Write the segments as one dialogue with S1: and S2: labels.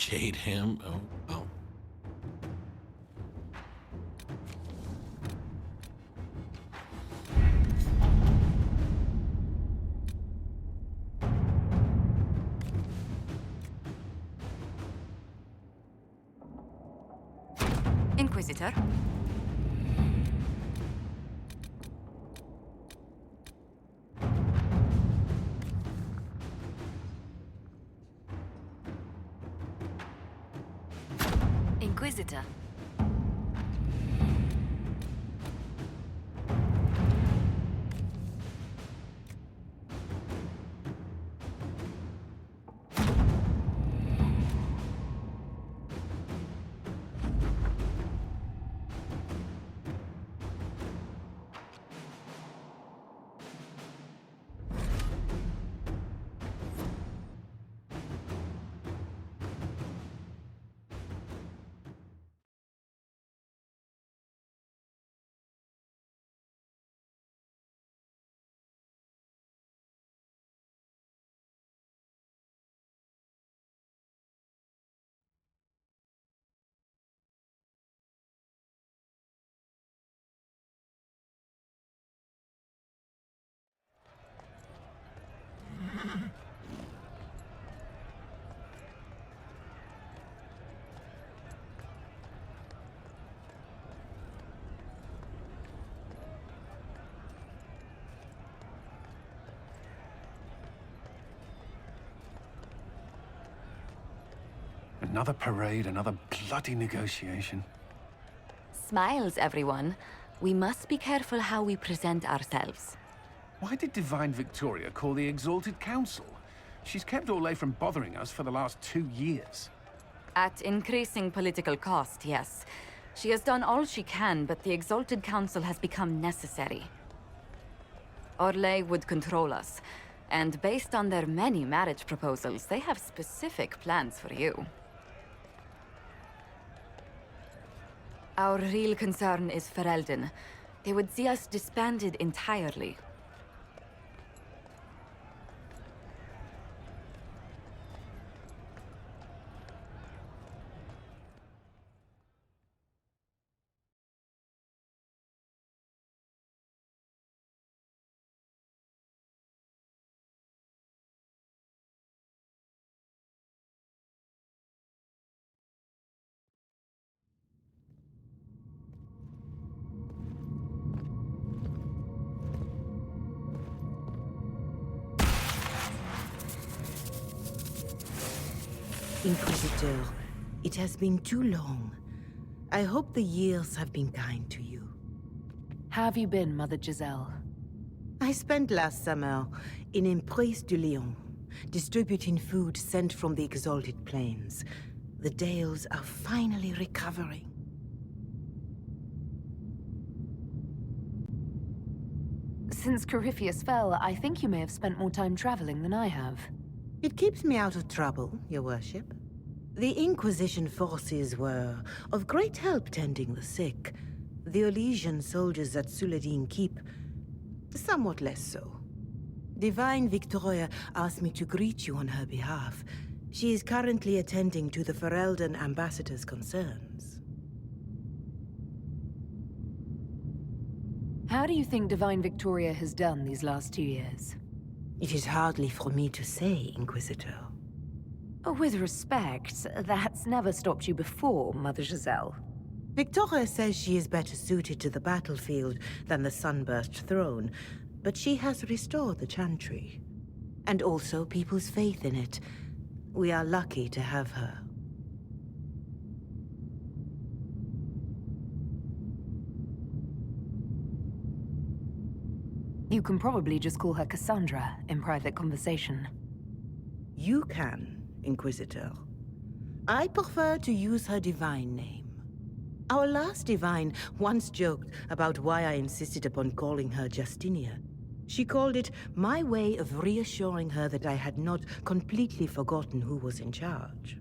S1: Jade him. Oh.
S2: Inquisitor? Inquisitor.
S3: Another parade, another bloody negotiation.
S2: Smiles, everyone. We must be careful how we present ourselves.
S3: Why did Divine Victoria call the Exalted Council? She's kept Orlais from bothering us for the last 2 years.
S2: At increasing political cost, yes. She has done all she can, but the Exalted Council has become necessary. Orlais would control us, and based on their many marriage proposals, they have specific plans for you. Our real concern is Ferelden. They would see us disbanded entirely.
S4: Inquisitor, it has been too long. I hope the years have been kind to you.
S5: How have you been, Mother Giselle?
S4: I spent last summer in Emprise du Lion, distributing food sent from the Exalted Plains. The Dales are finally recovering.
S5: Since Corypheus fell, I think you may have spent more time traveling than I have.
S4: It keeps me out of trouble, Your Worship. The Inquisition forces were of great help tending the sick. The Elysian soldiers at Suladin Keep, somewhat less so. Divine Victoria asked me to greet you on her behalf. She is currently attending to the Ferelden ambassador's concerns.
S5: How do you think Divine Victoria has done these last 2 years?
S4: It is hardly for me to say, Inquisitor.
S5: With respect, that's never stopped you before, Mother Giselle.
S4: Victoria says she is better suited to the battlefield than the Sunburst throne, but she has restored the Chantry. And also people's faith in it. We are lucky to have her.
S5: You can probably just call her Cassandra in private conversation.
S4: You can, Inquisitor. I prefer to use her divine name. Our last divine once joked about why I insisted upon calling her Justinia. She called it my way of reassuring her that I had not completely forgotten who was in charge.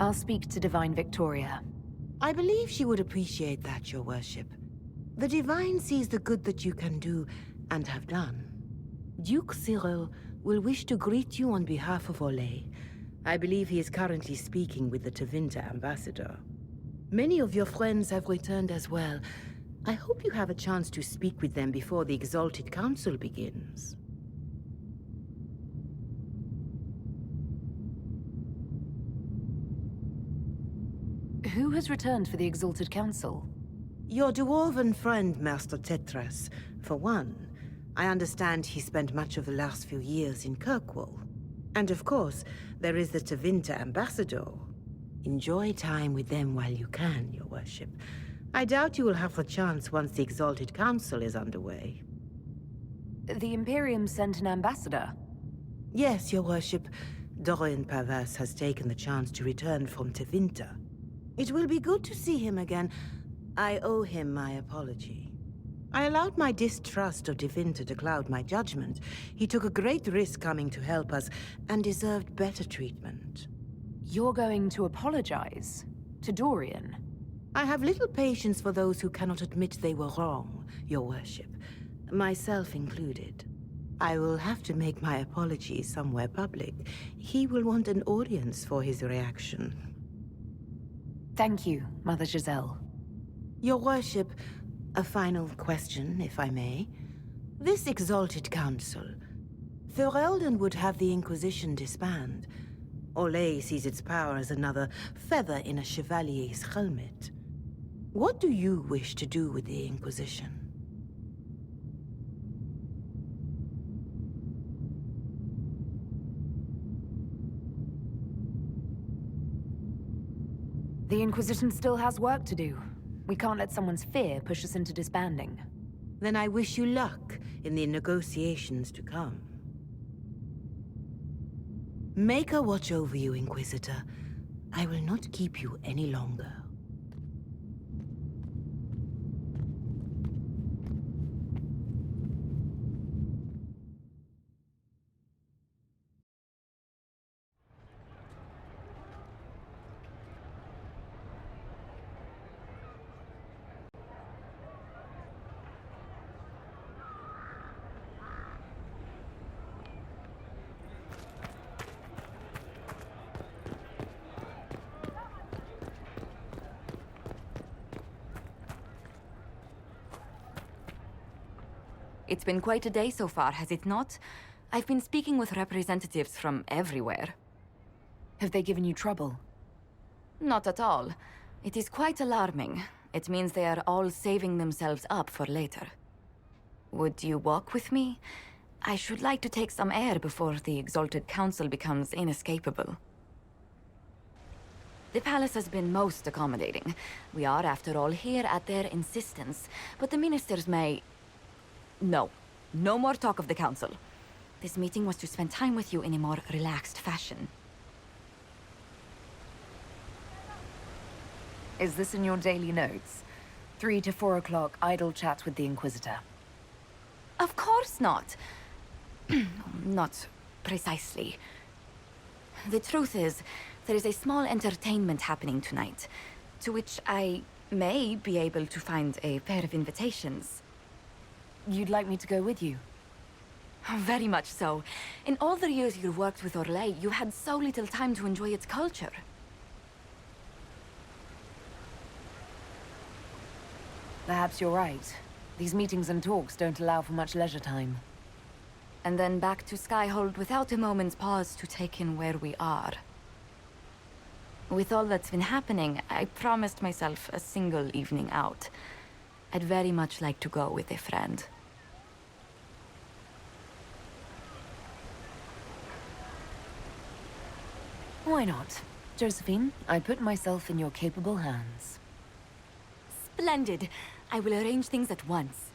S5: I'll speak to Divine Victoria.
S4: I believe she would appreciate that, your worship. The Divine sees the good that you can do and have done. Duke Cyril will wish to greet you on behalf of Olay. I believe he is currently speaking with the Tevinter ambassador. Many of your friends have returned as well. I hope you have a chance to speak with them before the Exalted Council begins.
S5: Who has returned for the Exalted Council?
S4: Your dwarven friend, Master Tetras, for one. I understand he spent much of the last few years in Kirkwall. And of course, there is the Tevinter ambassador. Enjoy time with them while you can, your worship. I doubt you will have the chance once the Exalted Council is underway.
S5: The Imperium sent an ambassador.
S4: Yes, your worship. Dorian Pavas has taken the chance to return from Tevinter. It will be good to see him again. I owe him my apology. I allowed my distrust of Tevinter to cloud my judgment. He took a great risk coming to help us, and deserved better treatment.
S5: You're going to apologize? To Dorian?
S4: I have little patience for those who cannot admit they were wrong, your worship. Myself included. I will have to make my apology somewhere public. He will want an audience for his reaction.
S5: Thank you, Mother Giselle.
S4: Your worship, a final question, if I may. This Exalted Council, Ferelden would have the Inquisition disband. Olay sees its power as another feather in a chevalier's helmet. What do you wish to do with the Inquisition?
S5: The Inquisition still has work to do. We can't let someone's fear push us into disbanding.
S4: Then I wish you luck in the negotiations to come. Maker watch over you, Inquisitor. I will not keep you any longer.
S2: It's been quite a day so far, has it not? I've been speaking with representatives from everywhere.
S5: Have they given you trouble?
S2: Not at all. It is quite alarming. It means they are all saving themselves up for later. Would you walk with me? I should like to take some air before the Exalted Council becomes inescapable. The palace has been most accommodating. We are, after all, here at their insistence, but the ministers may... No. No more talk of the council. This meeting was to spend time with you in a more relaxed fashion.
S5: Is this in your daily notes? 3 to 4 o'clock, idle chat with the Inquisitor.
S2: Of course not. Not precisely. The truth is, there is a small entertainment happening tonight, to which I may be able to find a pair of invitations.
S5: You'd like me to go with you?
S2: Very much so. In all the years you worked with Orlais, you had so little time to enjoy its culture.
S5: Perhaps you're right. These meetings and talks don't allow for much leisure time.
S2: And then back to Skyhold without a moment's pause to take in where we are. With all that's been happening, I promised myself a single evening out. I'd very much like to go with a friend.
S5: Why not? Josephine, I put myself in your capable hands.
S2: Splendid! I will arrange things at once.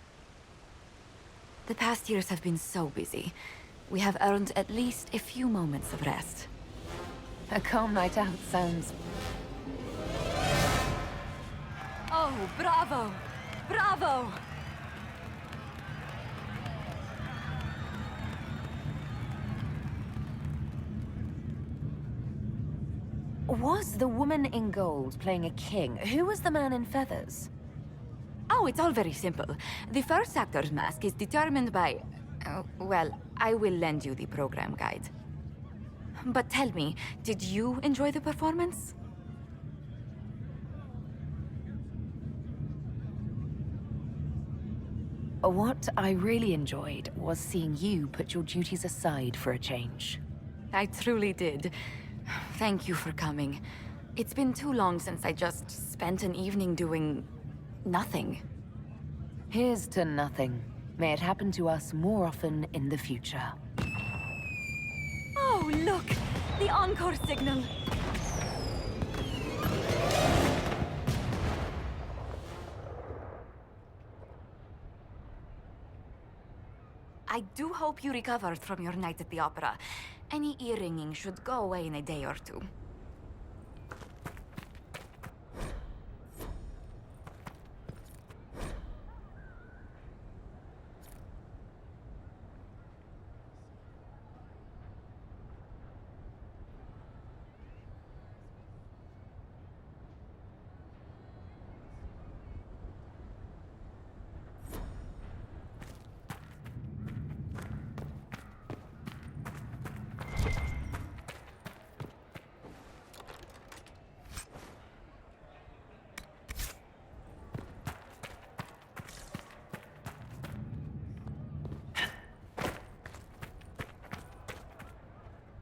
S2: The past years have been so busy. We have earned at least a few moments of rest.
S5: A calm night out sounds...
S2: Oh, bravo! Bravo!
S5: Was the woman in gold playing a king? Who was the man in feathers?
S2: Oh, it's all very simple. The first actor's mask is determined by... well, I will lend you the program guide. But tell me, did you enjoy the performance?
S5: What I really enjoyed was seeing you put your duties aside for a change.
S2: I truly did. Thank you for coming. It's been too long since I just spent an evening doing... nothing.
S5: Here's to nothing. May it happen to us more often in the future.
S2: Oh, look! The encore signal! I do hope you recovered from your night at the opera. Any ear-ringing should go away in a day or two.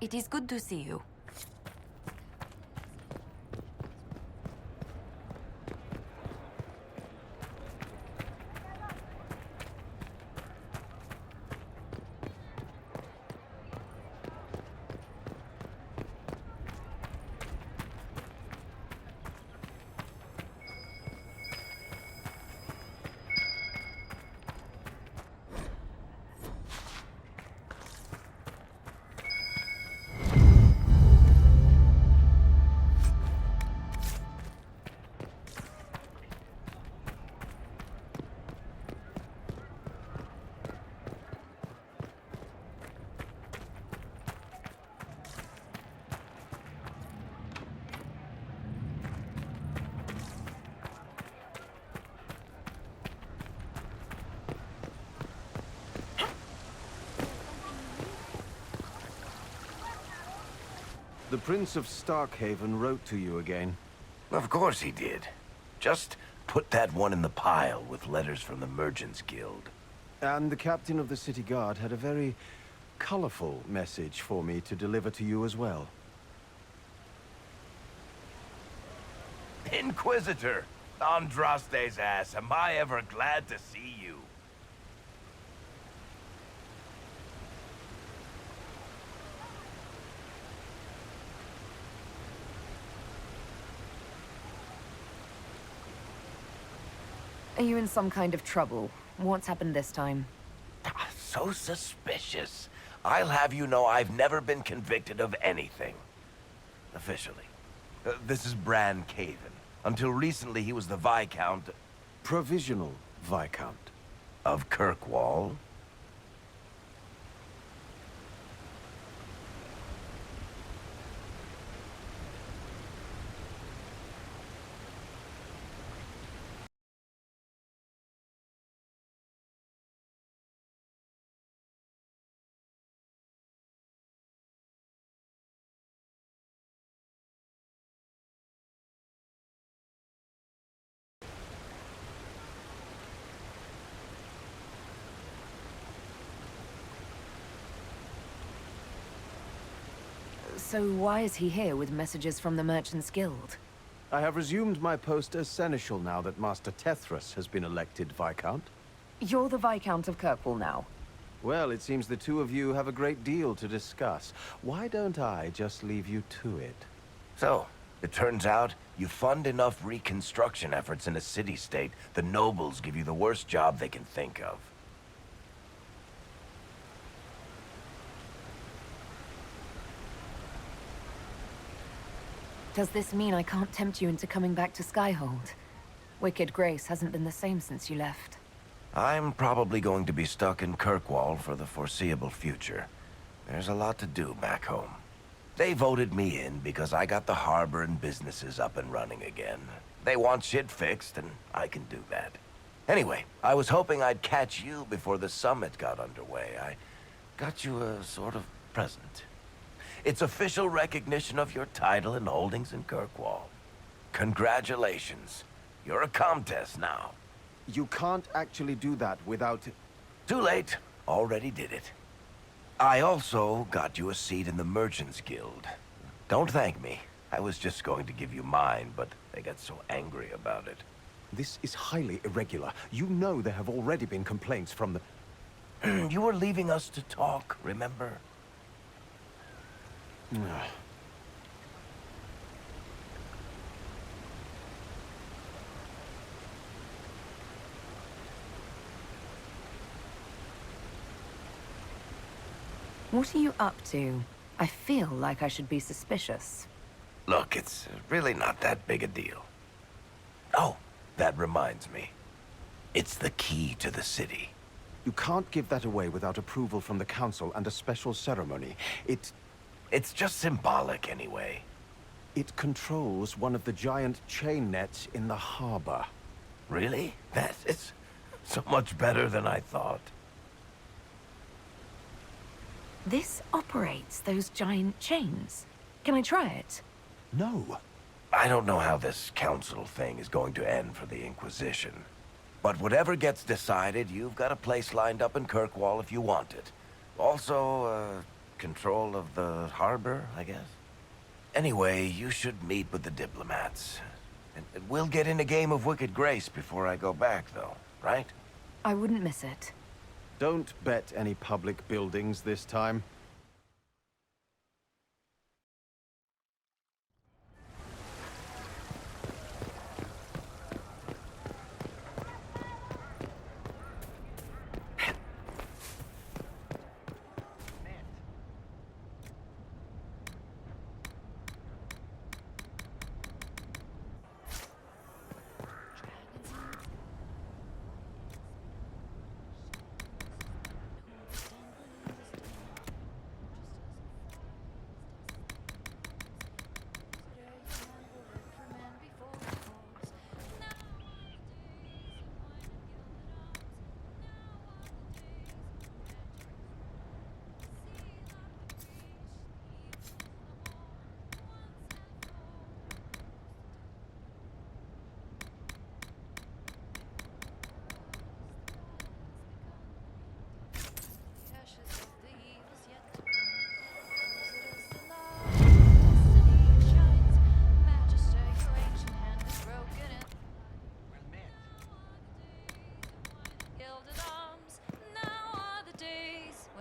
S2: It is good to see you.
S6: The Prince of Starkhaven wrote to you again.
S7: Of course he did. Just put that one in the pile with letters from the Merchants Guild.
S6: And the captain of the city guard had a very colorful message for me to deliver to you as well.
S7: Inquisitor! Andraste's ass, am I ever glad to see you.
S5: Are you in some kind of trouble? What's happened this time?
S7: So suspicious. I'll have you know I've never been convicted of anything. Officially. This is Bran Caven. Until recently he was the Viscount...
S6: Provisional Viscount.
S7: Of Kirkwall.
S5: So why is he here with messages from the Merchants Guild?
S6: I have resumed my post as Seneschal now that Master Tethras has been elected Viscount.
S5: You're the Viscount of Kirkwall now.
S6: Well, it seems the two of you have a great deal to discuss. Why don't I just leave you to it?
S7: So, it turns out you fund enough reconstruction efforts in a city-state, the nobles give you the worst job they can think of.
S5: Does this mean I can't tempt you into coming back to Skyhold? Wicked Grace hasn't been the same since you left.
S7: I'm probably going to be stuck in Kirkwall for the foreseeable future. There's a lot to do back home. They voted me in because I got the harbor and businesses up and running again. They want shit fixed, and I can do that. Anyway, I was hoping I'd catch you before the summit got underway. I got you a sort of present. It's official recognition of your title and holdings in Kirkwall. Congratulations. You're a Comtesse now.
S6: You can't actually do that without...
S7: Too late. Already did it. I also got you a seat in the Merchants Guild. Don't thank me. I was just going to give you mine, but they got so angry about it.
S6: This is highly irregular. You know there have already been complaints from the...
S7: You were leaving us to talk, remember?
S5: What are you up to? I feel like I should be suspicious.
S7: Look, it's really not that big a deal. Oh, that reminds me. It's the key to the city.
S6: You can't give that away without approval from the council and a special ceremony.
S7: It's just symbolic anyway.
S6: It controls one of the giant chain nets in the harbor.
S7: Really? That is so much better than I thought.
S5: This operates those giant chains. Can I try it?
S6: No.
S7: I don't know how this council thing is going to end for the Inquisition. But whatever gets decided, you've got a place lined up in Kirkwall if you want it. Also, control of the harbor, I guess. Anyway, you should meet with the diplomats. And we'll get in a game of Wicked Grace before I go back, though, right?
S5: I wouldn't miss it.
S6: Don't bet any public buildings this time.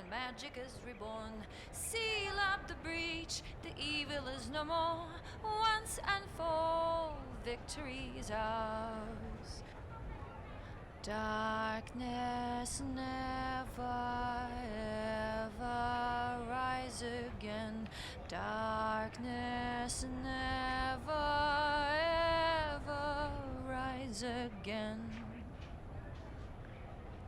S8: Magic is reborn. Seal up the breach. The evil is no more. Once and for all, victory is ours. Darkness never ever rise again. Darkness never ever rise again.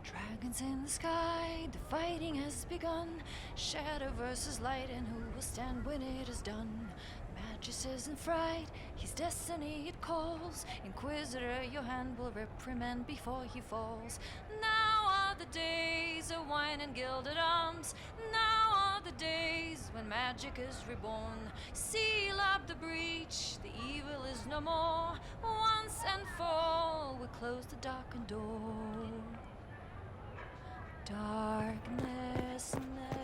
S8: Dragons in the sky, the fighting has begun. Shadow versus light, and who will stand when it is done? Magus is in fright, his destiny it calls. Inquisitor, your hand will reprimand before he falls. Now are the days of wine and gilded arms. Now are the days when magic is reborn. Seal up the breach, the evil is no more. Once and for all, we close the darkened door. Darkness never.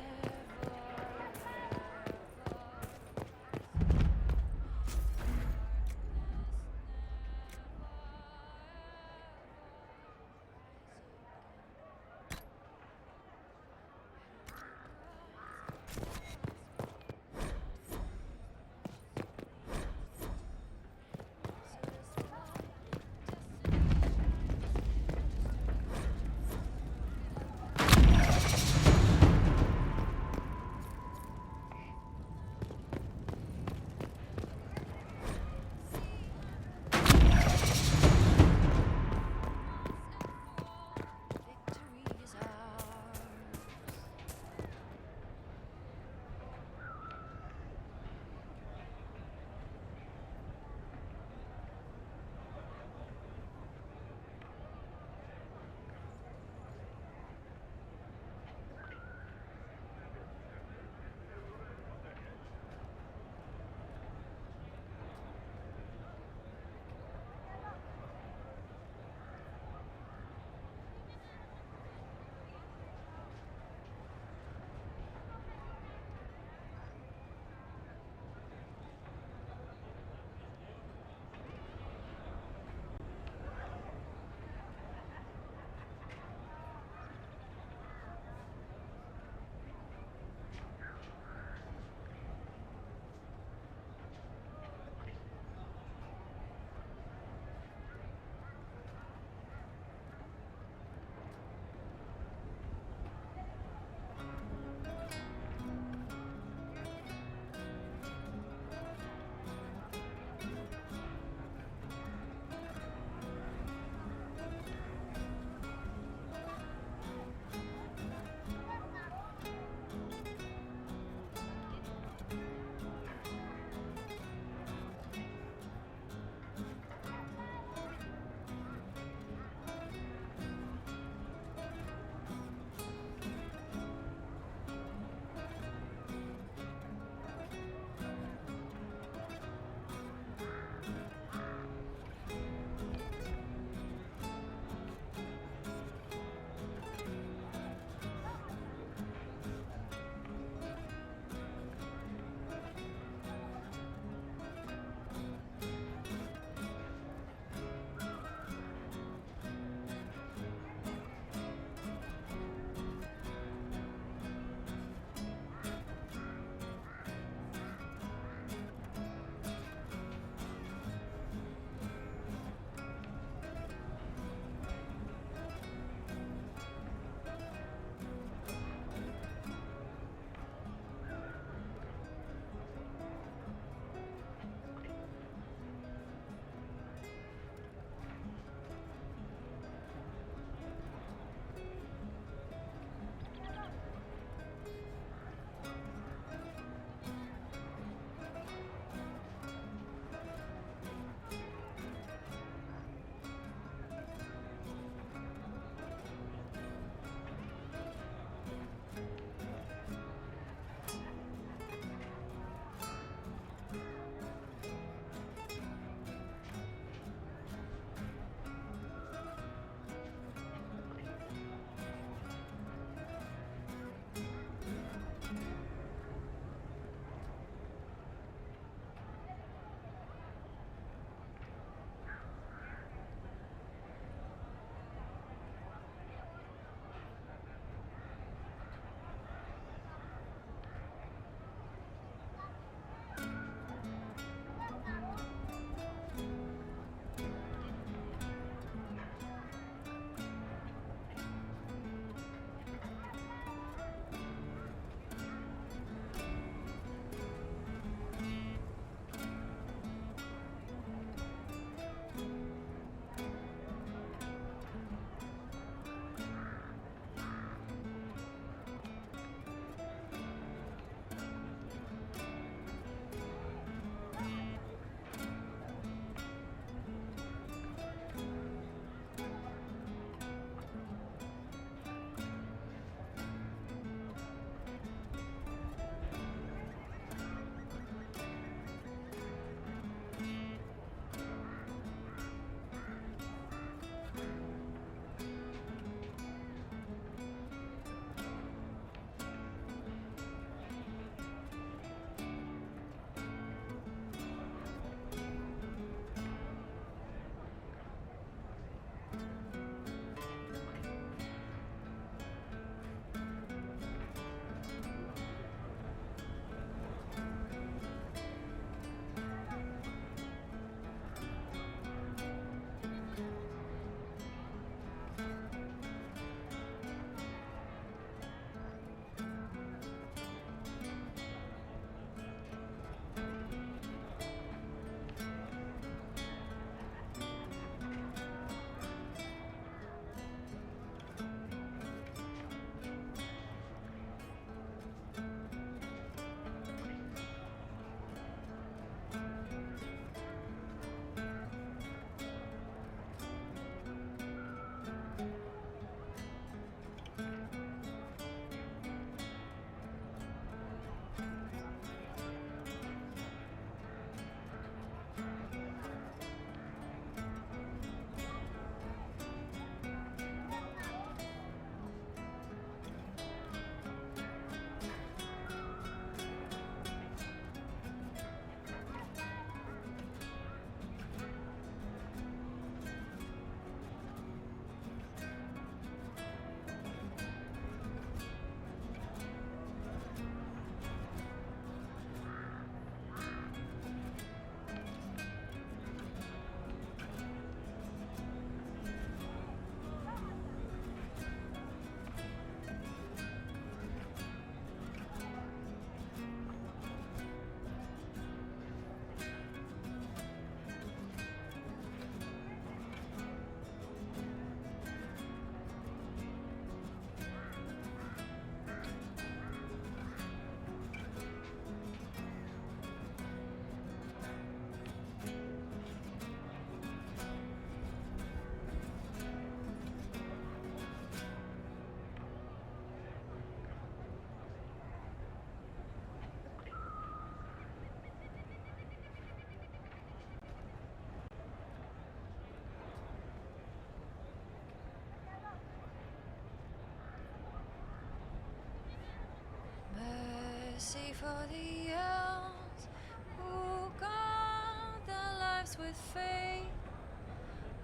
S8: Mercy for the elves who guard their lives with faith.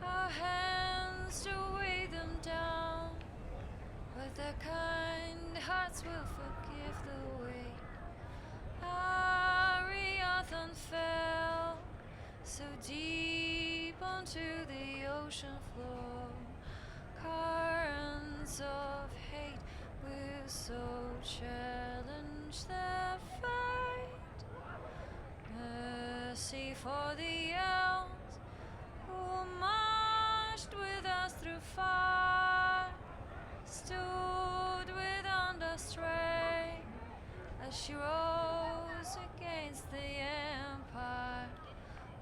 S8: Our hands to weigh them down, but their kind hearts will forgive the weight. Ariathan fell so deep onto the ocean floor. Currents of hate will so challenge their fate. Mercy for the elves who marched with us through fire, stood with under strength as she rose against the empire.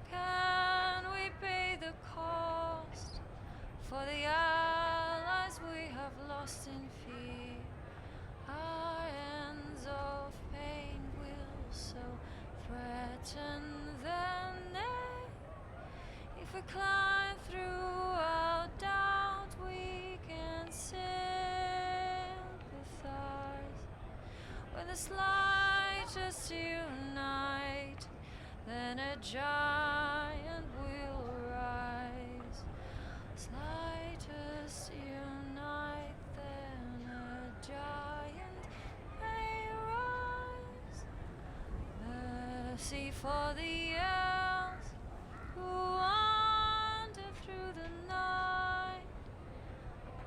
S8: Can we pay the cost for the allies we have lost in fear? Our ends of pain will so threaten their neck. If we climb through our doubt, we can sympathize. When the slightest unite, then a giant will rise. Slightest unite, then a giant may rise. Mercy for the elves who wander through the night.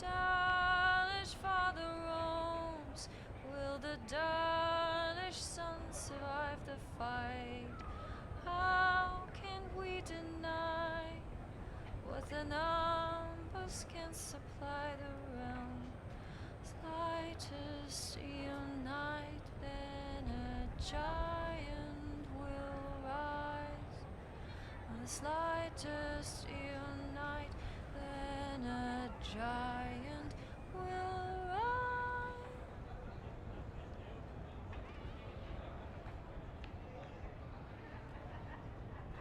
S8: Dalish father roams. Will the Dalish son survive the fight? How can we deny what the numbers can supply the realm? Slightest unite, then a giant will rise. On the slightest unite, then a giant will rise.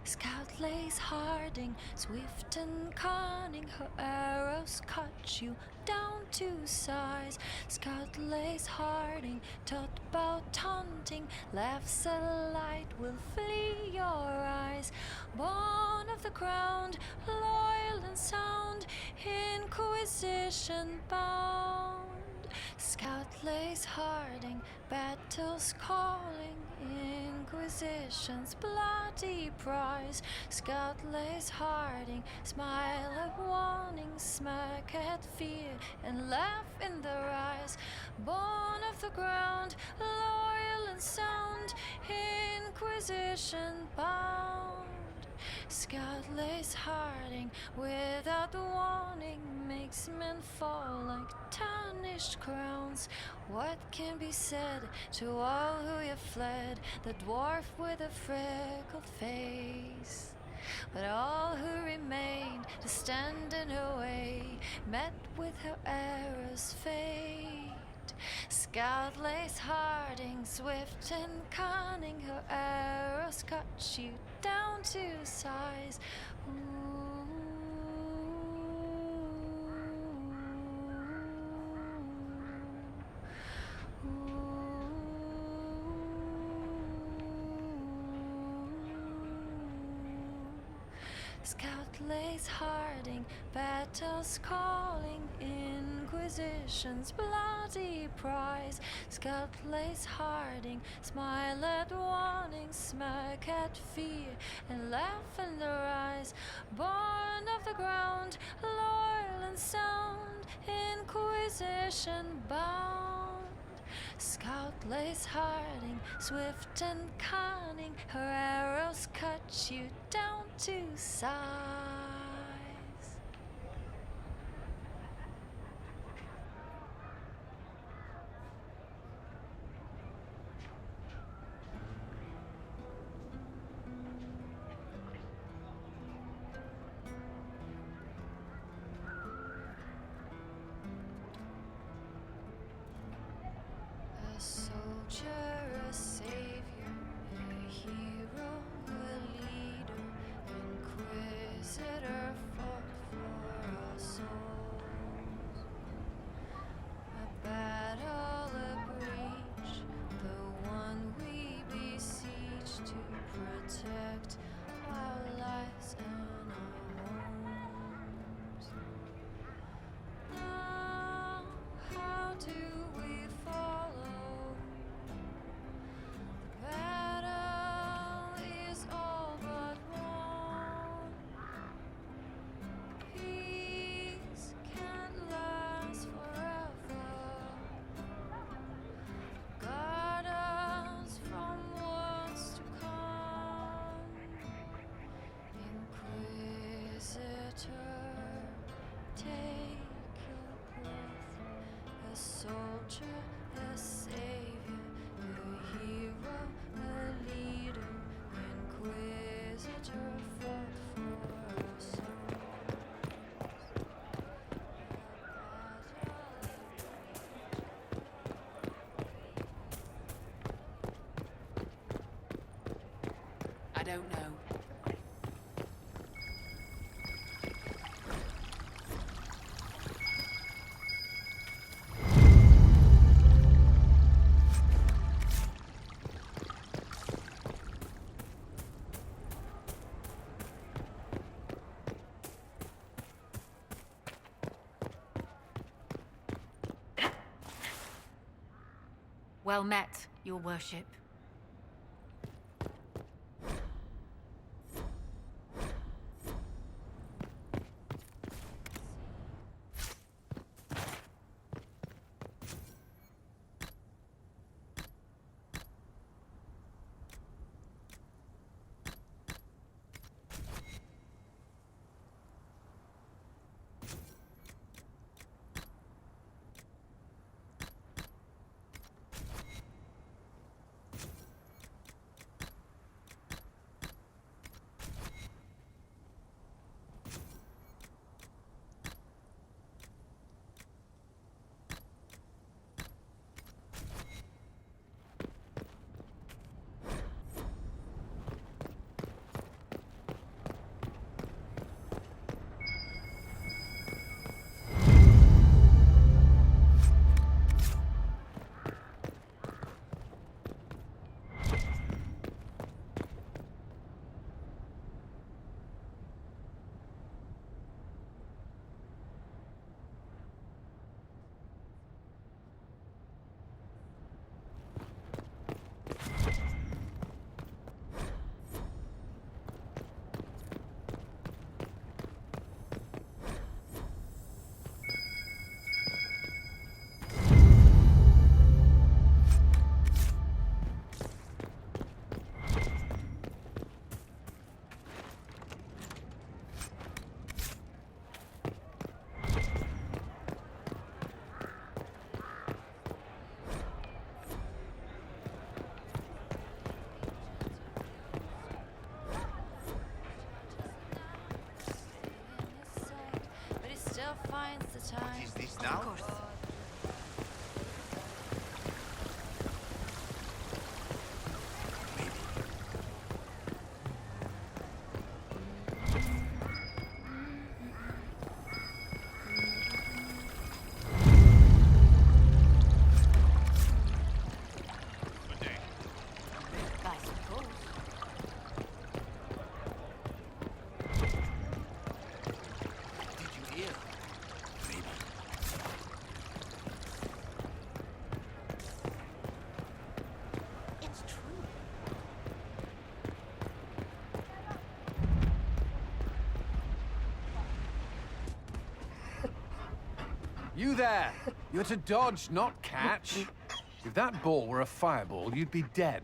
S8: Scout lays Harding, swift and cunning, her arrows cut you down to size. Scout lays Harding, taught about hunting, laughs a light will flee your eyes. Born of the ground, loyal and sound, Inquisition bound. Scout lays Harding, battles calling, Inquisition's bloody prize. Scout lays Harding, smile at warning, smirk at fear, and laugh in their eyes. Born of the ground, loyal and sound, Inquisition bound. Scout lays Harding, without warning, makes men fall like tarnished crowns. What can be said to all who have fled, the dwarf with a freckled face? But all who remained to stand in her way met with her arrow's fate. Scout lays Harding, swift and cunning, her arrows cut you down to size. Scout lays Harding, battles calling, Inquisition's bloody prize. Scout lays Harding, smile at warning, smirk at fear, and laugh in their eyes. Born of the ground, loyal and sound, Inquisition bound. Scout lays Harding, swift and cunning, her arrows cut you down to size. A soldier, a savior, a hero, a leader, Inquisitor fought for our souls. A battle, a breach, the one we teacher, a savior, a hero, a leader, inquisitor, fought for us.
S9: I don't know. Well met, your worship.
S8: But he still finds the time.
S7: Is this now?
S8: Of course.
S9: I suppose.
S1: Did you hear? Maybe.
S9: It's true.
S3: You there! You're to dodge, not catch. If that ball were a fireball, you'd be dead.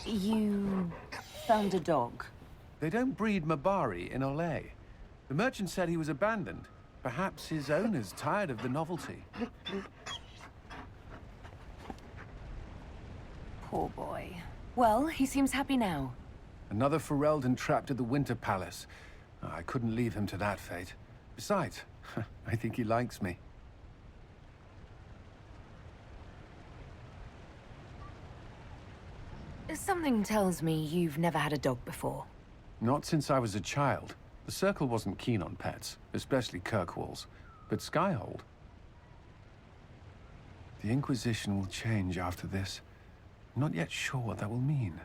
S5: You found a dog.
S3: They don't breed Mabari in Olay. The merchant said he was abandoned. Perhaps his owner's tired of the novelty.
S5: Poor boy. Well, he seems happy now.
S3: Another Ferelden trapped at the Winter Palace. I couldn't leave him to that fate. Besides, I think he likes me.
S5: Something tells me you've never had a dog before.
S3: Not since I was a child. The Circle wasn't keen on pets, especially Kirkwalls. But Skyhold... The Inquisition will change after this. I'm not yet sure what that will mean.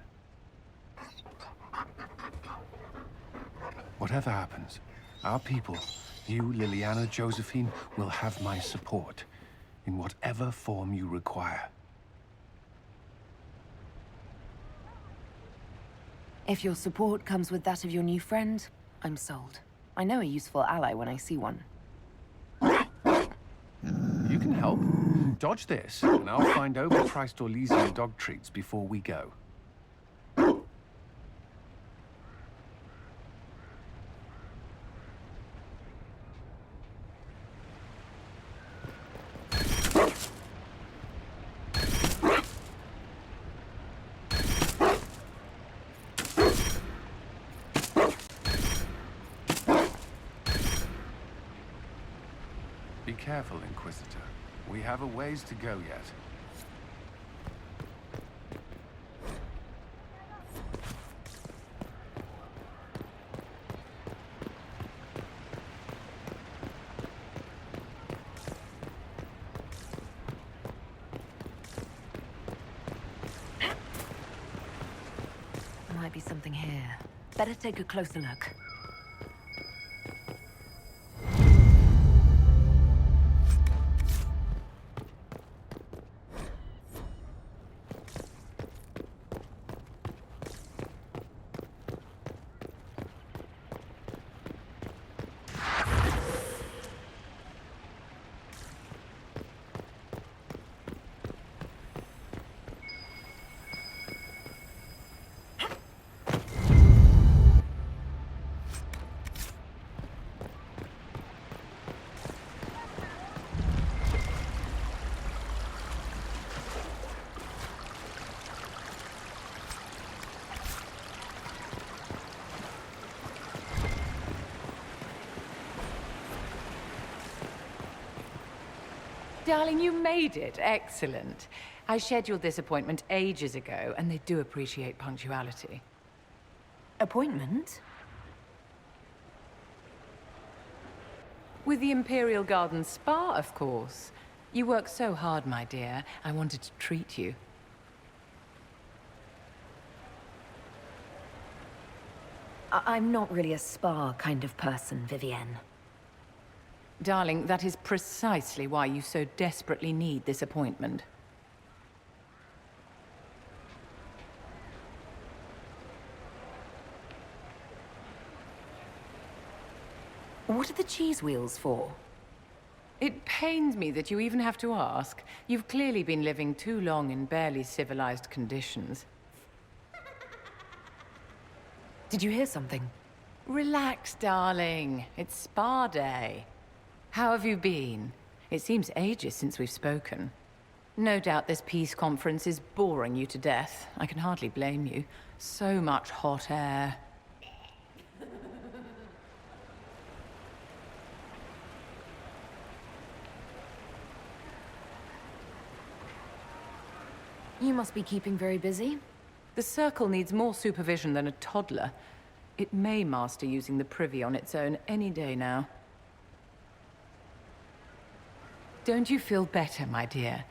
S3: Whatever happens, our people, you, Leliana, Josephine, will have my support. In whatever form you require.
S5: If your support comes with that of your new friend, I'm sold. I know a useful ally when I see one.
S3: You can help. Dodge this, and I'll find overpriced Orlesian dog treats before we go. careful, Inquisitor. We have a ways to go yet.
S5: There might be something here. Better take a closer look.
S10: Darling, you made it. Excellent. I scheduled this appointment ages ago, and they do appreciate punctuality.
S5: Appointment?
S10: With the Imperial Garden Spa, of course. You work so hard, my dear. I wanted to treat you.
S5: I'm not really a spa kind of person, Vivienne.
S10: Darling, that is precisely why you so desperately need this appointment.
S5: What are the cheese wheels for?
S10: It pains me that you even have to ask. You've clearly been living too long in barely civilized conditions.
S5: Did you hear something?
S10: Relax, darling. It's spa day. How have you been? It seems ages since we've spoken. No doubt this peace conference is boring you to death. I can hardly blame you. So much hot air.
S5: You must be keeping very busy.
S10: The Circle needs more supervision than a toddler. It may master using the Privy on its own any day now. Don't you feel better, my dear?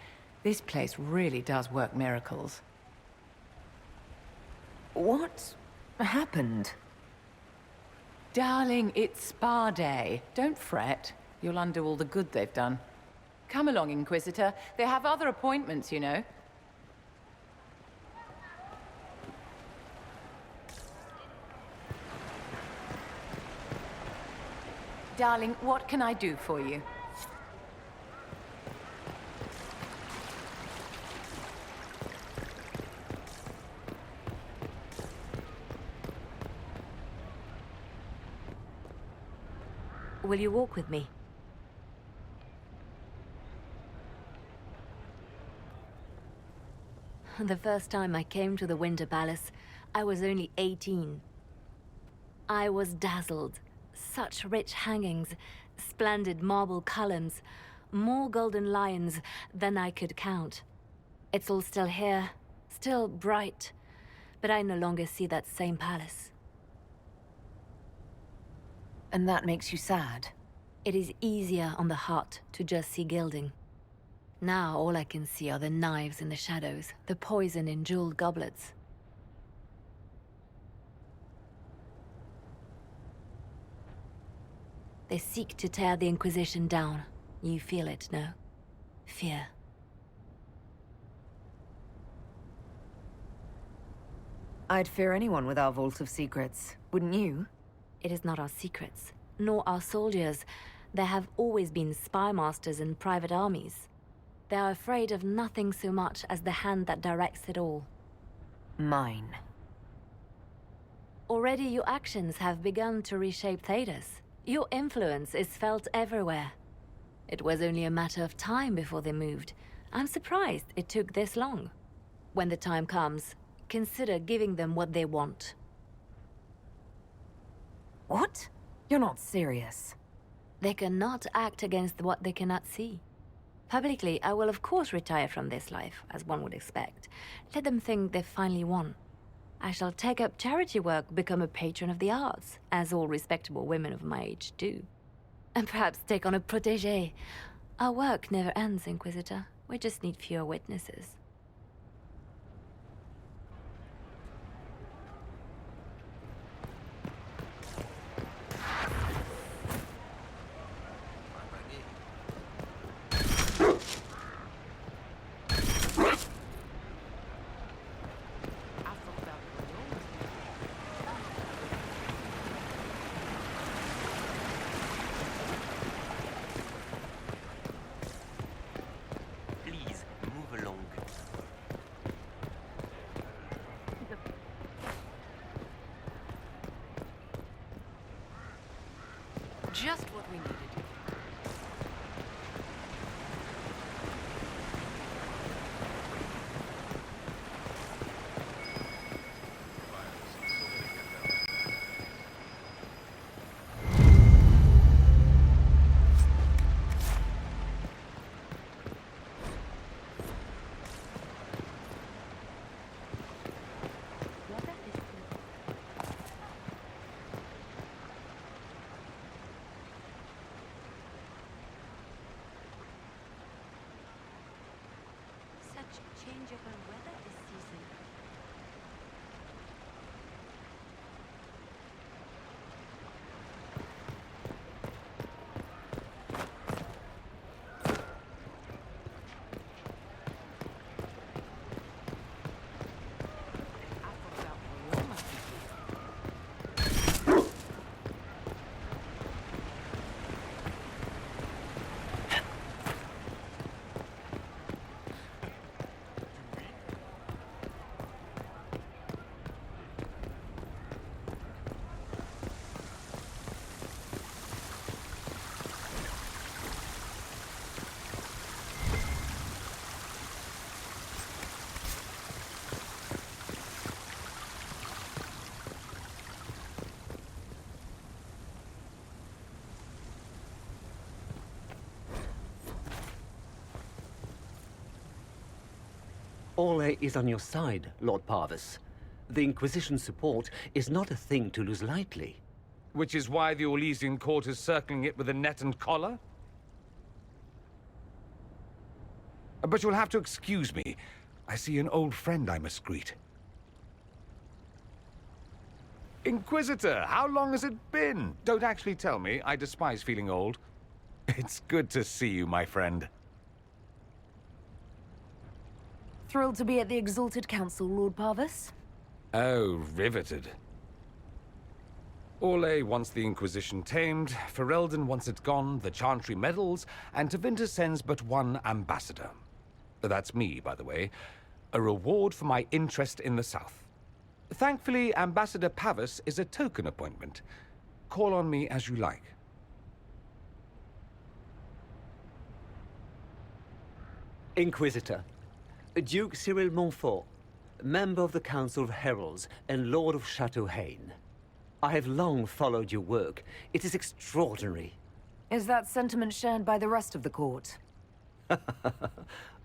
S10: This place really does work miracles.
S5: What happened?
S10: Darling, it's spa day. Don't fret. You'll undo all the good they've done. Come along, Inquisitor. They have other appointments, you know. Darling, what can I do for you?
S11: Will you walk with me? The first time I came to the Winter Palace, I was only 18. I was dazzled. Such rich hangings, splendid marble columns, more golden lions than I could count. It's all still here, still bright, but I no longer see that same palace.
S5: And that makes you sad?
S11: It is easier on the heart to just see gilding. Now all I can see are the knives in the shadows, the poison in jeweled goblets. They seek to tear the Inquisition down. You feel it, no? Fear.
S5: I'd fear anyone with our Vault of Secrets, wouldn't you?
S11: It is not our secrets, nor our soldiers. There have always been spy masters and private armies. They are afraid of nothing so much as the hand that directs it all.
S5: Mine.
S11: Already your actions have begun to reshape Thedas. Your influence is felt everywhere. It was only a matter of time before they moved. I'm surprised it took this long. When the time comes, consider giving them what they want.
S5: What? You're not serious.
S11: They cannot act against what they cannot see. Publicly, I will of course retire from this life, as one would expect. Let them think they've finally won. I shall take up charity work, become a patron of the arts, as all respectable women of my age do. And perhaps take on a protégé. Our work never ends, Inquisitor. We just need fewer witnesses.
S7: Please, move along.
S9: Just what we needed.
S11: Changeable weather this season.
S12: Orlais is on your side, Lord Parvis. The Inquisition's support is not a thing to lose lightly.
S1: Which is why the Orlesian court is circling it with a net and collar? But you'll have to excuse me. I see an old friend I must greet. Inquisitor, how long has it been? Don't actually tell me. I despise feeling old. It's good to see you, my friend.
S5: Thrilled to be at the Exalted Council, Lord Parvis.
S1: Oh, riveted. Orlais wants the Inquisition tamed, Ferelden wants it gone, the Chantry meddles, and Tevinter sends but one ambassador. That's me, by the way. A reward for my interest in the South. Thankfully, Ambassador Pavis is a token appointment. Call on me as you like.
S12: Inquisitor, Duke Cyril Montfort, member of the Council of Heralds and Lord of Chateau Haine. I have long followed your work. It is extraordinary.
S5: Is that sentiment shared by the rest of the court?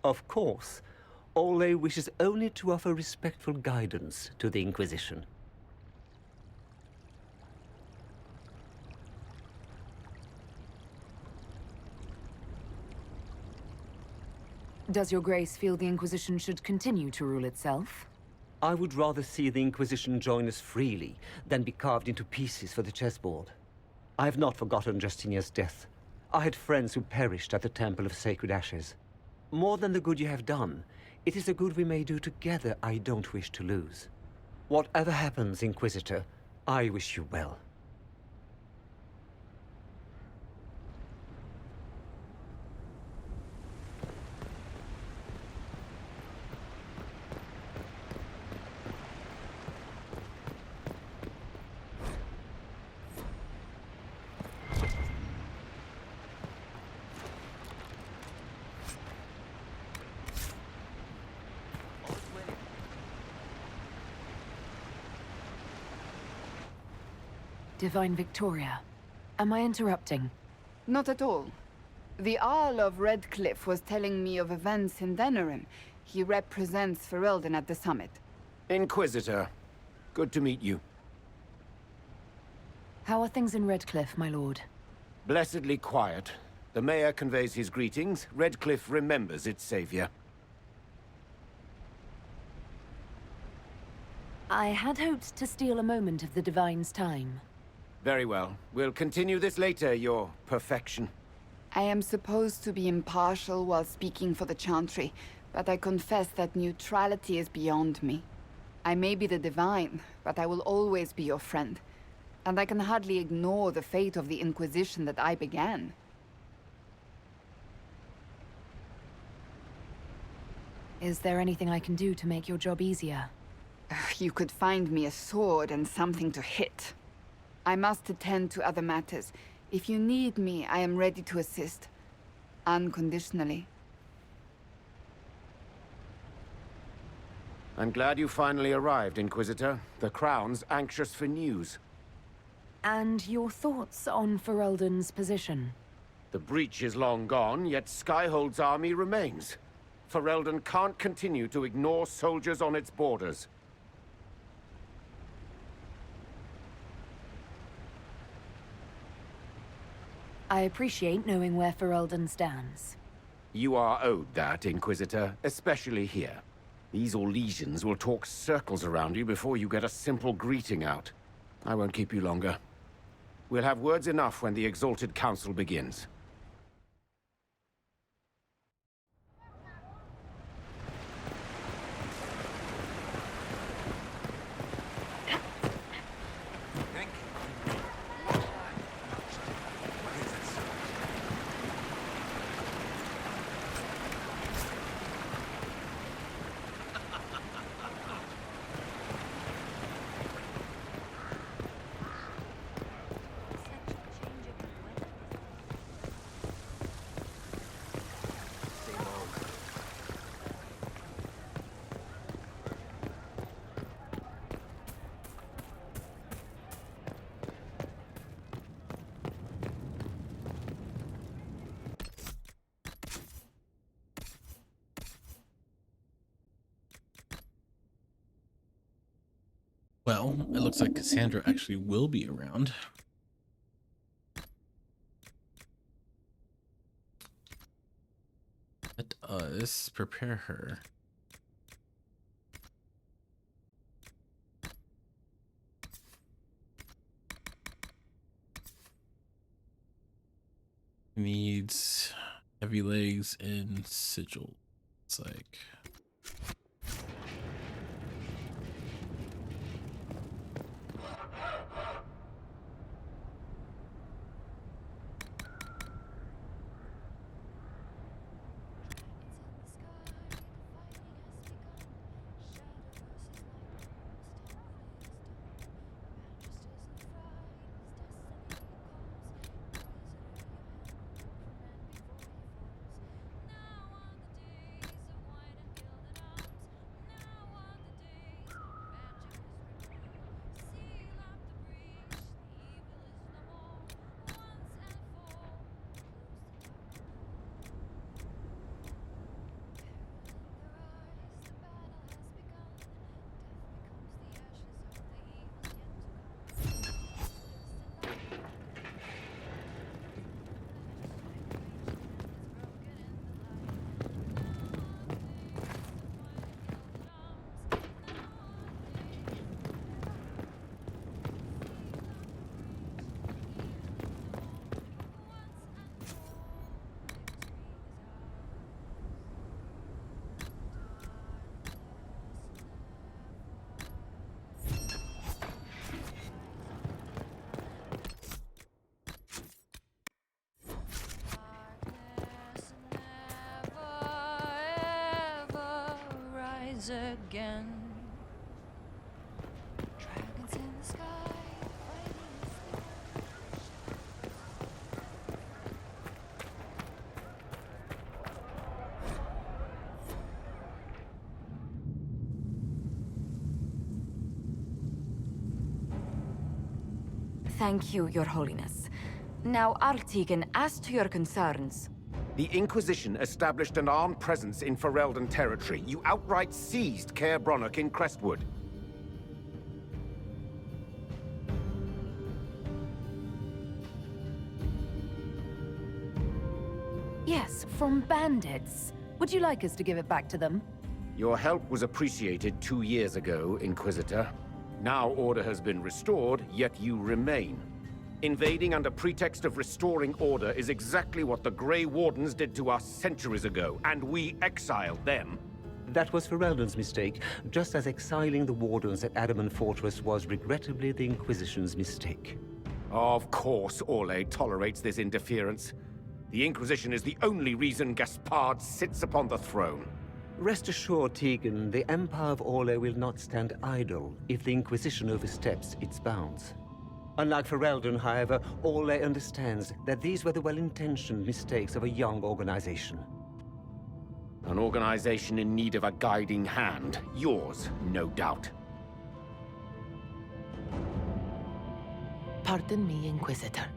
S12: Of course. Orlais wishes only to offer respectful guidance to the Inquisition.
S5: Does your grace feel the Inquisition should continue to rule itself?
S12: I would rather see the Inquisition join us freely than be carved into pieces for the chessboard. I have not forgotten Justinia's death. I had friends who perished at the Temple of Sacred Ashes. More than the good you have done, it is the good we may do together I don't wish to lose. Whatever happens, Inquisitor, I wish you well.
S5: Divine Victoria, am I interrupting?
S13: Not at all. The Jarl of Redcliffe was telling me of events in Denerim. He represents Ferelden at the summit.
S6: Inquisitor, good to meet you.
S5: How are things in Redcliffe, my lord?
S6: Blessedly quiet. The mayor conveys his greetings. Redcliffe remembers its savior.
S5: I had hoped to steal a moment of the Divine's time.
S6: Very well. We'll continue this later, your perfection.
S13: I am supposed to be impartial while speaking for the Chantry, but I confess that neutrality is beyond me. I may be the Divine, but I will always be your friend. And I can hardly ignore the fate of the Inquisition that I began.
S5: Is there anything I can do to make your job easier?
S13: You could find me a sword and something to hit. I must attend to other matters. If you need me, I am ready to assist. Unconditionally.
S6: I'm glad you finally arrived, Inquisitor. The Crown's anxious for news.
S5: And your thoughts on Ferelden's position?
S6: The breach is long gone, yet Skyhold's army remains. Ferelden can't continue to ignore soldiers on its borders.
S5: I appreciate knowing where Ferelden stands.
S6: You are owed that, Inquisitor, especially here. These Orlesians will talk circles around you before you get a simple greeting out. I won't keep you longer. We'll have words enough when the Exalted Council begins.
S14: Well, it looks like Cassandra actually will be around. Let us prepare her. Needs heavy legs and sigil. It's like...
S8: Again. Dragons in the sky, fighting
S2: Thank you, Your Holiness. Now, Artigan, as to your concerns.
S6: The Inquisition established an armed presence in Ferelden territory. You outright seized Caer Bronach in Crestwood.
S5: Yes, from bandits. Would you like us to give it back to them?
S6: Your help was appreciated 2 years ago, Inquisitor. Now order has been restored, yet you remain. Invading under pretext of restoring order is exactly what the Grey Wardens did to us centuries ago, and we exiled them.
S12: That was Ferelden's mistake, just as exiling the Wardens at Adamant Fortress was regrettably the Inquisition's mistake.
S6: Of course Orlais tolerates this interference. The Inquisition is the only reason Gaspard sits upon the throne.
S12: Rest assured, Tegan, the Empire of Orlais will not stand idle if the Inquisition oversteps its bounds. Unlike Ferelden, however, Orlais understands that these were the well-intentioned mistakes of a young organization.
S6: An organization in need of a guiding hand. Yours, no doubt.
S15: Pardon me, Inquisitor.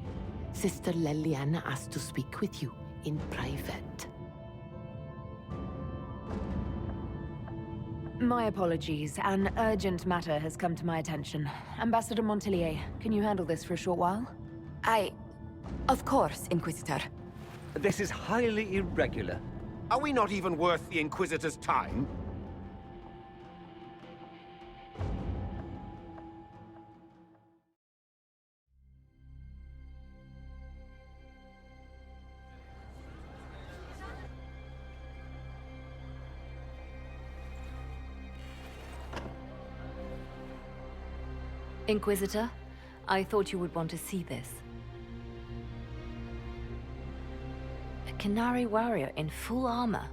S15: Sister Leliana asked to speak with you in private.
S5: My apologies. An urgent matter has come to my attention. Ambassador Montelier, can you handle this for a short while?
S2: Of course, Inquisitor.
S12: This is highly irregular.
S6: Are we not even worth the Inquisitor's time?
S11: Inquisitor, I thought you would want to see this. A Qunari warrior in full armor.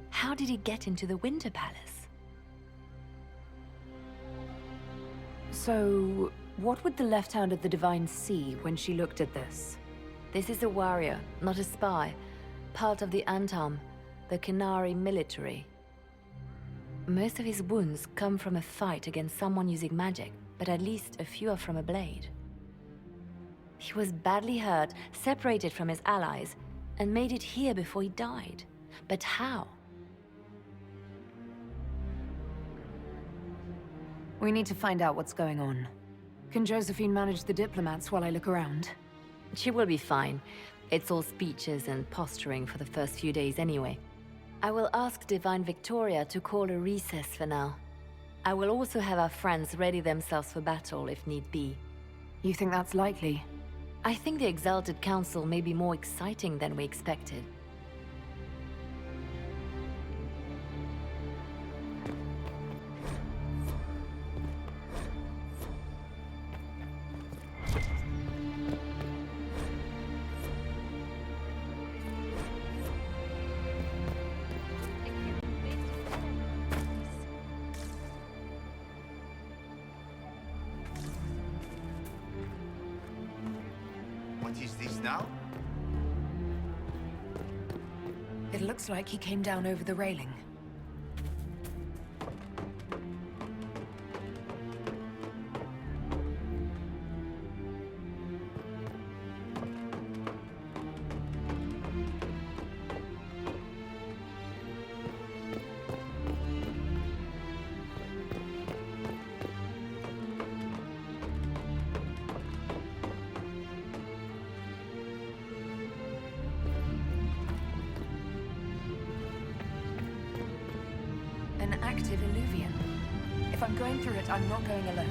S11: How did he get into the Winter Palace?
S5: So, what would the left hand of the Divine see when she looked at this?
S11: This is a warrior, not a spy. Part of the Antam, the Qunari military. Most of his wounds come from a fight against someone using magic, but at least a few are from a blade. He was badly hurt, separated from his allies, and made it here before he died. But how?
S5: We need to find out what's going on. Can Josephine manage the diplomats while I look around?
S11: She will be fine. It's all speeches and posturing for the first few days anyway. I will ask Divine Victoria to call a recess for now. I will also have our friends ready themselves for battle if need be.
S5: You think that's likely?
S11: I think the Exalted Council may be more exciting than we expected.
S16: What is this now?
S5: It looks like he came down over the railing. An active illuvian. If I'm going through it, I'm not going alone.